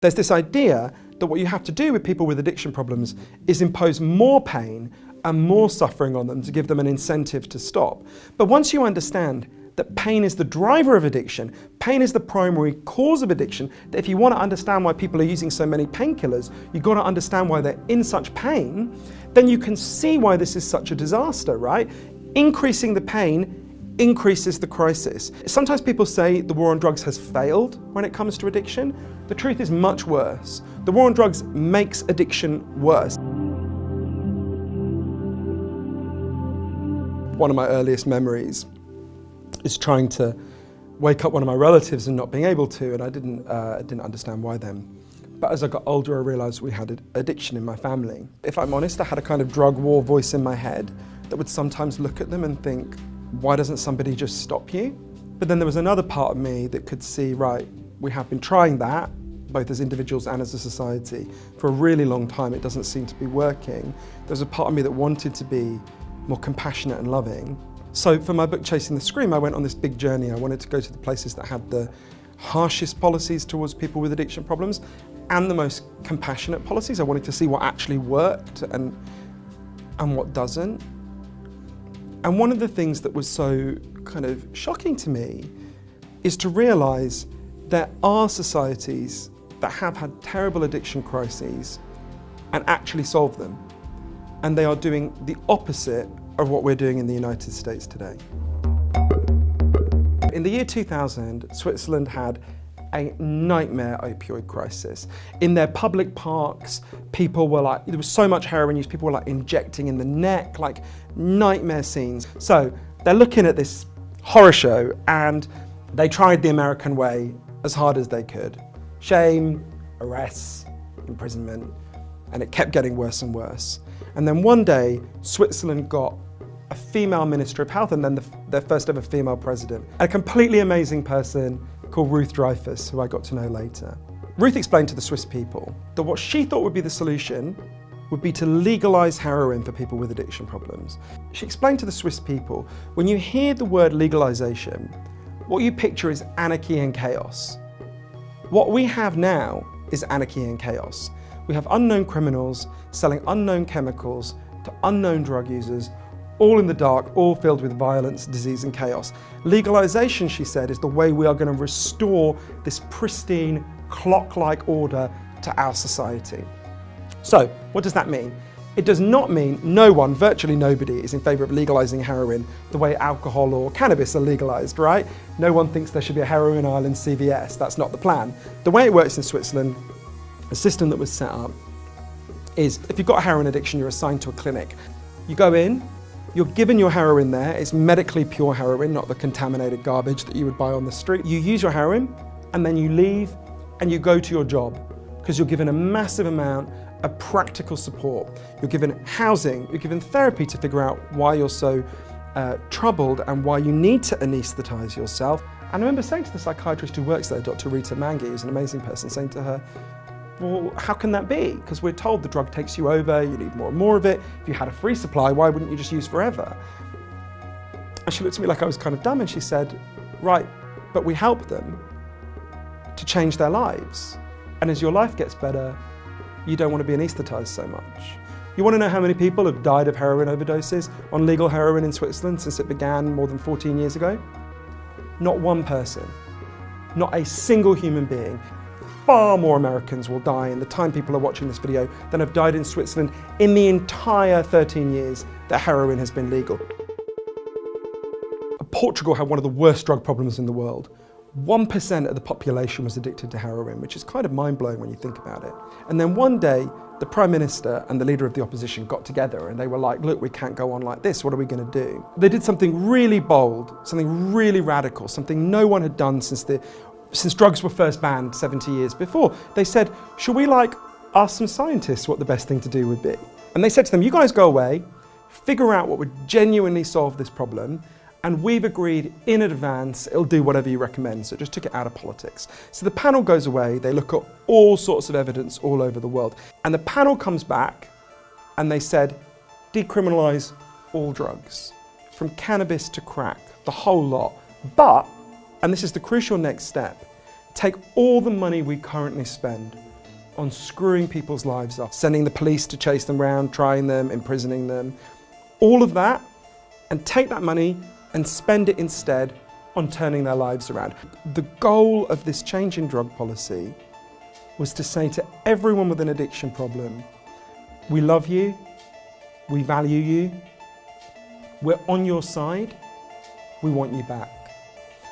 There's this idea that what you have to do with people with addiction problems is impose more pain and more suffering on them to give them an incentive to stop. But once you understand that pain is the driver of addiction, pain is the primary cause of addiction, that if you want to understand why people are using so many painkillers, you've got to understand why they're in such pain, then you can see why this is such a disaster, right? Increasing the pain increases the crisis. Sometimes people say the war on drugs has failed when it comes to addiction. The truth is much worse. The war on drugs makes addiction worse. One of my earliest memories is trying to wake up one of my relatives and not being able to, and I didn't understand why then. But as I got older, I realized we had addiction in my family. If I'm honest, I had a kind of drug war voice in my head that would sometimes look at them and think, why doesn't somebody just stop you? But then there was another part of me that could see, right, we have been trying that, both as individuals and as a society, for a really long time. It doesn't seem to be working. There's a part of me that wanted to be more compassionate and loving. So for my book, Chasing the Scream, I went on this big journey. I wanted to go to the places that had the harshest policies towards people with addiction problems and the most compassionate policies. I wanted to see what actually worked and what doesn't. And one of the things that was so kind of shocking to me is to realize there are societies that have had terrible addiction crises and actually solve them. And they are doing the opposite of what we're doing in the United States today. In the year 2000, Switzerland had a nightmare opioid crisis. In their public parks, people were like, there was so much heroin use, people were like injecting in the neck, like nightmare scenes. So they're looking at this horror show and they tried the American way as hard as they could. Shame, arrests, imprisonment, and it kept getting worse and worse. And then one day, Switzerland got a female Minister of Health and then their first ever female president. A completely amazing person called Ruth Dreyfus, who I got to know later. Ruth explained to the Swiss people that what she thought would be the solution would be to legalize heroin for people with addiction problems. She explained to the Swiss people, when you hear the word legalization, what you picture is anarchy and chaos. What we have now is anarchy and chaos. We have unknown criminals selling unknown chemicals to unknown drug users, all in the dark, all filled with violence, disease and chaos. Legalization, she said, is the way we are going to restore this pristine, clock-like order to our society. So, what does that mean? It does not mean no one, virtually nobody, is in favour of legalising heroin the way alcohol or cannabis are legalised, right? No one thinks there should be a heroin aisle in CVS. That's not the plan. The way it works in Switzerland, a system that was set up, is if you've got a heroin addiction, you're assigned to a clinic. You go in, you're given your heroin there. It's medically pure heroin, not the contaminated garbage that you would buy on the street. You use your heroin and then you leave and you go to your job because you're given a massive amount of practical support. You're given housing, you're given therapy to figure out why you're so troubled and why you need to anaesthetize yourself. And I remember saying to the psychiatrist who works there, Dr. Rita Mangi, who's an amazing person, saying to her, well, how can that be? Because we're told the drug takes you over, you need more and more of it. If you had a free supply, why wouldn't you just use forever? And she looked at me like I was kind of dumb and she said, right, but we help them to change their lives. And as your life gets better, you don't want to be anaesthetized so much. You want to know how many people have died of heroin overdoses on legal heroin in Switzerland since it began more than 14 years ago? Not one person, not a single human being. Far more Americans will die in the time people are watching this video than have died in Switzerland in the entire 13 years that heroin has been legal. Portugal had one of the worst drug problems in the world. 1% of the population was addicted to heroin, which is kind of mind-blowing when you think about it. And then one day, the Prime Minister and the leader of the opposition got together and they were like, look, we can't go on like this, what are we going to do? They did something really bold, something really radical, something no one had done since drugs were first banned 70 years before. They said, should we ask some scientists what the best thing to do would be? And they said to them, you guys go away, figure out what would genuinely solve this problem, and we've agreed in advance it'll do whatever you recommend, so just took it out of politics. So the panel goes away, they look at all sorts of evidence all over the world, and the panel comes back and they said, decriminalise all drugs, from cannabis to crack, the whole lot. But, and this is the crucial next step, take all the money we currently spend on screwing people's lives up, sending the police to chase them around, trying them, imprisoning them, all of that, and take that money and spend it instead on turning their lives around. The goal of this change in drug policy was to say to everyone with an addiction problem, we love you, we value you, we're on your side, we want you back.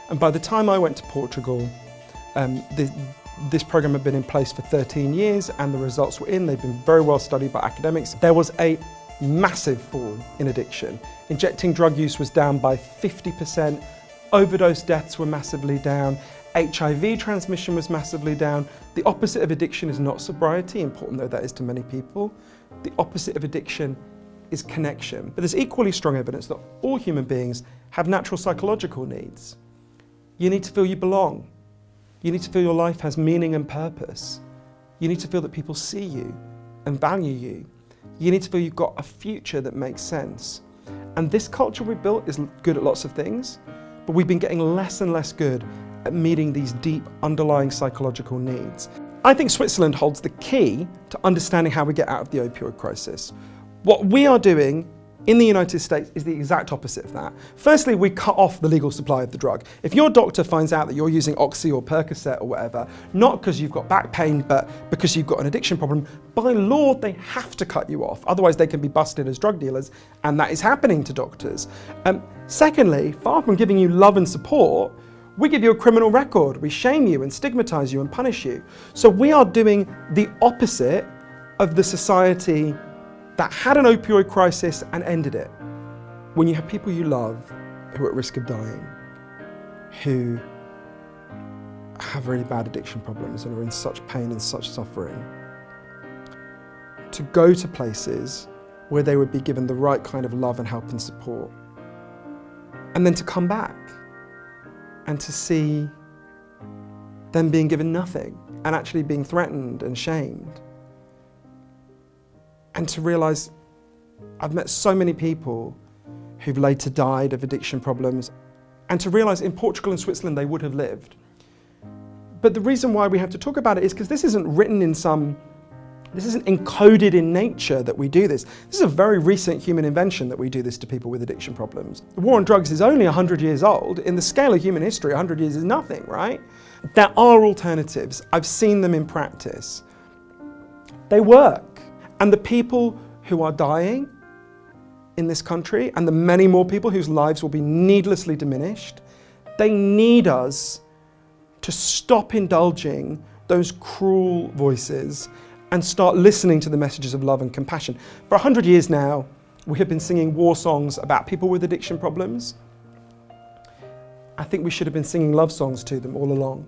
And by the time I went to Portugal, this program had been in place for 13 years and the results were in. They've been very well studied by academics. There was a massive fall in addiction. Injecting drug use was down by 50%, overdose deaths were massively down, HIV transmission was massively down. The opposite of addiction is not sobriety, important though that is to many people. The opposite of addiction is connection. But there's equally strong evidence that all human beings have natural psychological needs. You need to feel you belong. You need to feel your life has meaning and purpose. You need to feel that people see you and value you. You need to feel you've got a future that makes sense. And this culture we've built is good at lots of things, but we've been getting less and less good at meeting these deep underlying psychological needs. I think Switzerland holds the key to understanding how we get out of the opioid crisis. What we are doing in the United States is the exact opposite of that. Firstly, we cut off the legal supply of the drug. If your doctor finds out that you're using Oxy or Percocet or whatever, not because you've got back pain, but because you've got an addiction problem, by law, they have to cut you off. Otherwise, they can be busted as drug dealers, and that is happening to doctors. Secondly, far from giving you love and support, we give you a criminal record. We shame you and stigmatize you and punish you. So we are doing the opposite of the society that had an opioid crisis and ended it. When you have people you love who are at risk of dying, who have really bad addiction problems and are in such pain and such suffering, to go to places where they would be given the right kind of love and help and support, and then to come back and to see them being given nothing and actually being threatened and shamed. And to realise I've met so many people who've later died of addiction problems, and to realise in Portugal and Switzerland they would have lived. But the reason why we have to talk about it is because this isn't written in this isn't encoded in nature that we do this. This is a very recent human invention that we do this to people with addiction problems. The war on drugs is only 100 years old. In the scale of human history, 100 years is nothing, right? There are alternatives. I've seen them in practice. They work. And the people who are dying in this country, and the many more people whose lives will be needlessly diminished, they need us to stop indulging those cruel voices and start listening to the messages of love and compassion. For 100 years now, we have been singing war songs about people with addiction problems. I think we should have been singing love songs to them all along.